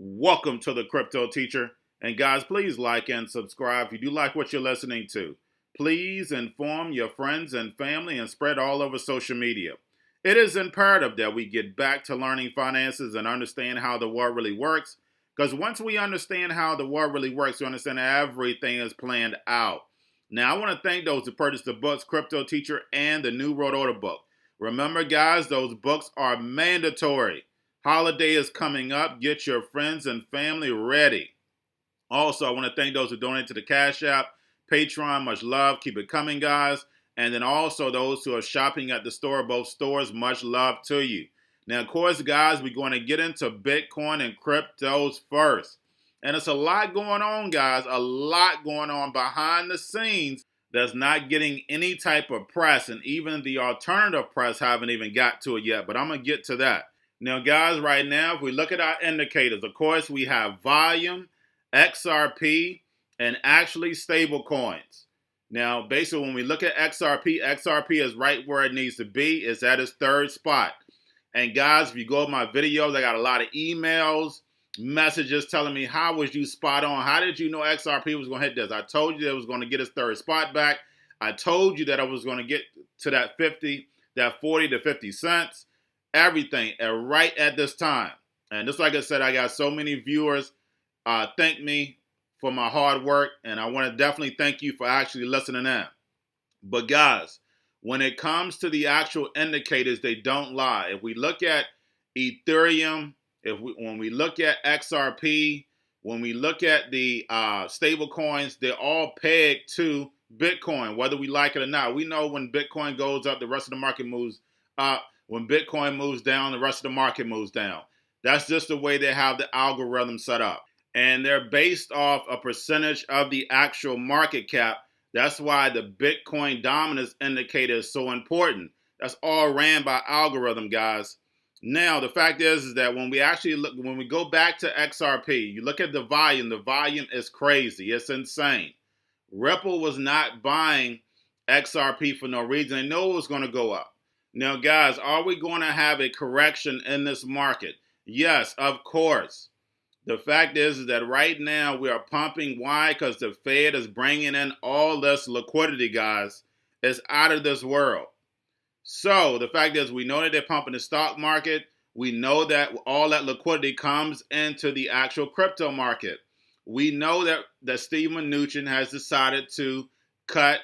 Welcome to the Cryptoteacher. And guys, please like and subscribe if you do like what you're listening to. Please inform your friends and family and spread all over social media. It is imperative that we get back to learning finances and understand how the world really works. Because once we understand how the world really works, we understand everything is planned out. Now, I want to thank those who purchased the books, Cryptoteacher and the New World Order book. Remember, guys, those books are mandatory. Holiday is coming up. Get your friends and family ready. Also, I want to thank those who donate to the Cash App, Patreon. Much love. Keep it coming, guys. And then also those who are shopping at the store, both stores, much love to you. Now, of course, guys, we're going to get into Bitcoin and cryptos first. And it's a lot going on, guys. A lot going on behind the scenes that's not getting any type of press. And even the alternative press haven't even got to it yet. But I'm going to get to that. Now, guys, right now, if we look at our indicators, of course, we have volume, XRP, and actually stable coins. Now, basically, when we look at XRP, XRP is right where it needs to be. It's at its third spot. And guys, if you go to my videos, I got a lot of emails, messages telling me, how was you spot on? How did you know XRP was going to hit this? I told you that it was going to get its third spot back. I told you that I was going to get to that 40 to 50 cents. Everything right at this time. And just like I said, I got so many viewers thank me for my hard work, and I want to definitely thank you for actually listening in. But guys, when it comes to the actual indicators, they don't lie. If we look at Ethereum, when we look at XRP, when we look at the stable coins, they're all pegged to Bitcoin, whether we like it or not. We know when Bitcoin goes up, the rest of the market moves up. When Bitcoin moves down, the rest of the market moves down. That's just the way they have the algorithm set up. And they're based off a percentage of the actual market cap. That's why the Bitcoin dominance indicator is so important. That's all ran by algorithm, guys. Now, the fact is that when we go back to XRP, you look at the volume is crazy. It's insane. Ripple was not buying XRP for no reason. They know it was going to go up. Now, guys, are we going to have a correction in this market? Yes, of course. The fact is that right now we are pumping. Why? Because the Fed is bringing in all this liquidity, guys. It's out of this world. So the fact is we know that they're pumping the stock market. We know that all that liquidity comes into the actual crypto market. We know that Steve Mnuchin has decided to cut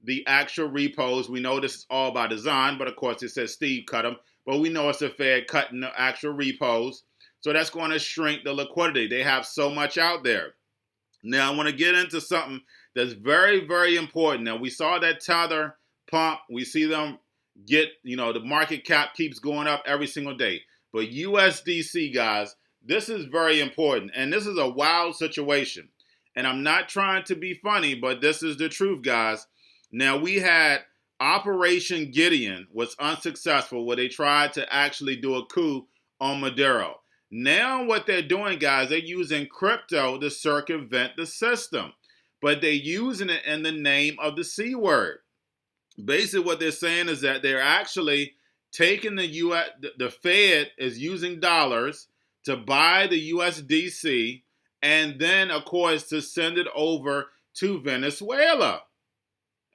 the actual repos. We know this is all by design, but of course it says Steve cut them. But we know it's the Fed cutting the actual repos. So that's going to shrink the liquidity. They have so much out there. Now I want to get into something that's very, very important. Now we saw that Tether pump. We see them get, the market cap keeps going up every single day. But USDC, guys, this is very important. And this is a wild situation. And I'm not trying to be funny, but this is the truth, guys. Now, we had Operation Gideon was unsuccessful where they tried to actually do a coup on Maduro. Now what they're doing, guys, they're using crypto to circumvent the system. But they're using it in the name of the C word. Basically what they're saying is that they're actually taking the Fed is using dollars to buy the USDC and then, of course, to send it over to Venezuela.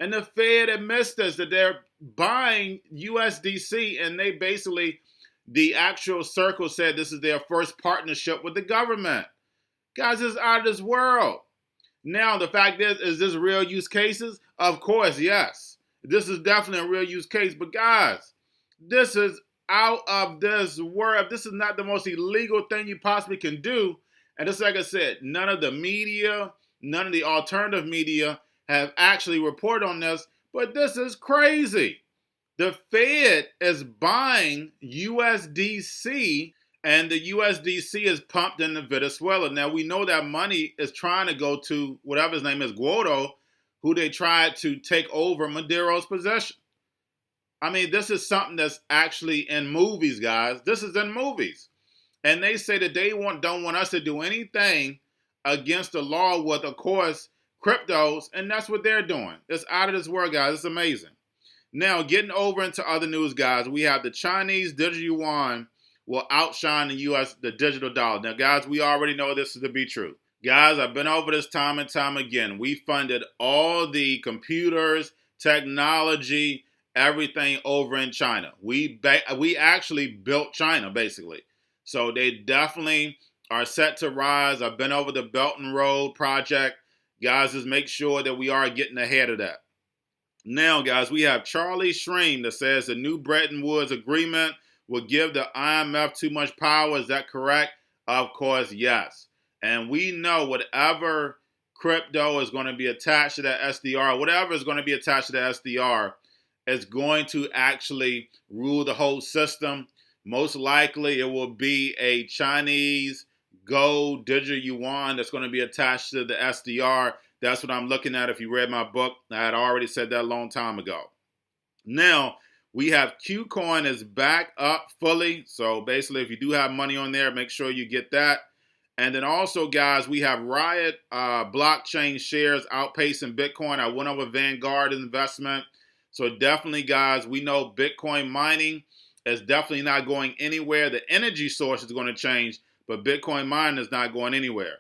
And the Fed admits this, that they're buying USDC, and they basically, the actual circle said this is their first partnership with the government. Guys, this is out of this world. Now, the fact is this real use cases? Of course, yes. This is definitely a real use case. But guys, this is out of this world. This is not the most illegal thing you possibly can do. And just like I said, none of the media, none of the alternative media have actually reported on this, but this is crazy. The Fed is buying USDC, and the USDC is pumped into Venezuela. Now, we know that money is trying to go to whatever his name is, Guaido, who they tried to take over Maduro's possession. I mean, this is something that's actually in movies, guys. This is in movies. And they say that they don't want us to do anything against the law with, of course, cryptos, and that's what they're doing. It's out of this world, guys. It's amazing. Now, getting over into other news, guys, we have the Chinese digital yuan will outshine the digital dollar. Now, guys, we already know this is to be true. Guys, I've been over this time and time again. We funded all the computers, technology, everything over in China. We actually built China, basically. So they definitely are set to rise. I've been over the Belt and Road project. Guys, just make sure that we are getting ahead of that. Now, guys, we have Charlie Shrem that says the new Bretton Woods agreement will give the IMF too much power. Is that correct? Of course, yes. And we know whatever crypto is going to be attached to that SDR, whatever is going to be attached to the SDR, is going to actually rule the whole system. Most likely, it will be a Chinese gold digital yuan that's going to be attached to the SDR. That's what I'm looking at. If you read my book, I had already said that a long time ago. Now, we have Qcoin is back up fully. So basically, if you do have money on there, make sure you get that. And then also, guys, we have Riot blockchain shares outpacing Bitcoin. I went over Vanguard investment. So definitely, guys, we know Bitcoin mining is definitely not going anywhere. The energy source is going to change, but Bitcoin mining is not going anywhere.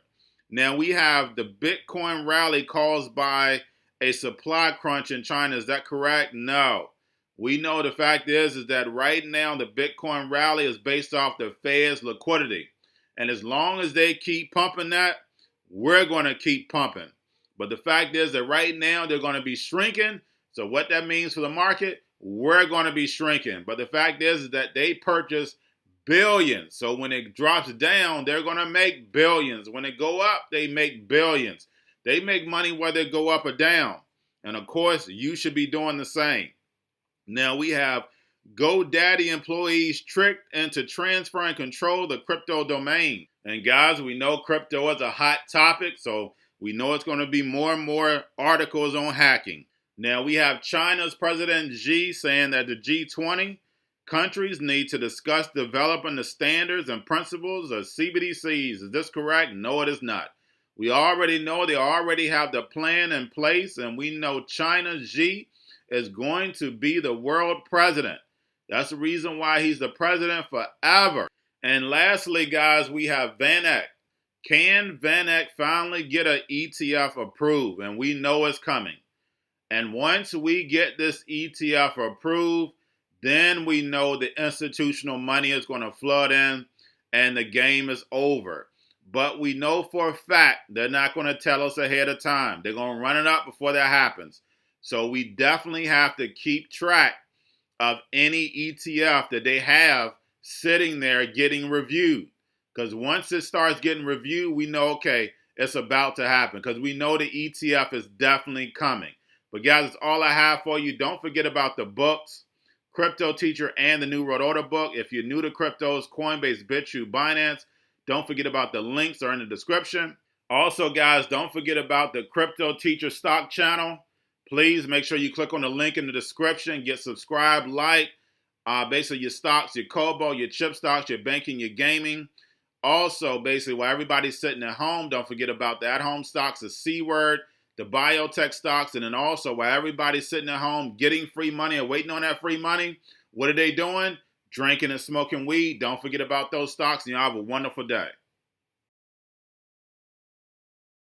Now, we have the Bitcoin rally caused by a supply crunch in China. Is that correct? No. We know the fact is that right now the Bitcoin rally is based off the Fed's liquidity. And as long as they keep pumping that, we're going to keep pumping. But the fact is that right now they're going to be shrinking. So what that means for the market, we're going to be shrinking. But the fact is that they purchase billions. So when it drops down, they're going to make billions. When it go up, they make billions. They make money whether it go up or down. And of course, you should be doing the same. Now we have GoDaddy employees tricked into transferring control of the crypto domain. And guys, we know crypto is a hot topic, so we know it's going to be more and more articles on hacking. Now we have China's President Xi saying that the G20 countries need to discuss developing the standards and principles of CBDCs. Is this correct? No, it is not. We already know they already have the plan in place, and we know China Xi is going to be the world president. That's the reason why he's the president forever. And lastly, guys, we have VanEck. Can VanEck finally get an ETF approved? And we know it's coming. And once we get this ETF approved, then we know the institutional money is going to flood in and the game is over. But we know for a fact they're not going to tell us ahead of time. They're going to run it up before that happens. So we definitely have to keep track of any ETF that they have sitting there getting reviewed. Because once it starts getting reviewed, we know, okay, it's about to happen. Because we know the ETF is definitely coming. But guys, that's all I have for you. Don't forget about the books, Cryptoteacher and the new Road Order book. If you're new to cryptos, Coinbase, Bitrue, Binance, don't forget about the links are in the description. Also, guys, don't forget about the Cryptoteacher stock channel. Please make sure you click on the link in the description. Get subscribed, like, basically your stocks, your Kobo, your chip stocks, your banking, your gaming. Also, basically, while everybody's sitting at home, don't forget about the at-home stocks, the C-word, the biotech stocks, and then also while everybody's sitting at home getting free money and waiting on that free money, what are they doing? Drinking and smoking weed. Don't forget about those stocks, and y'all have a wonderful day.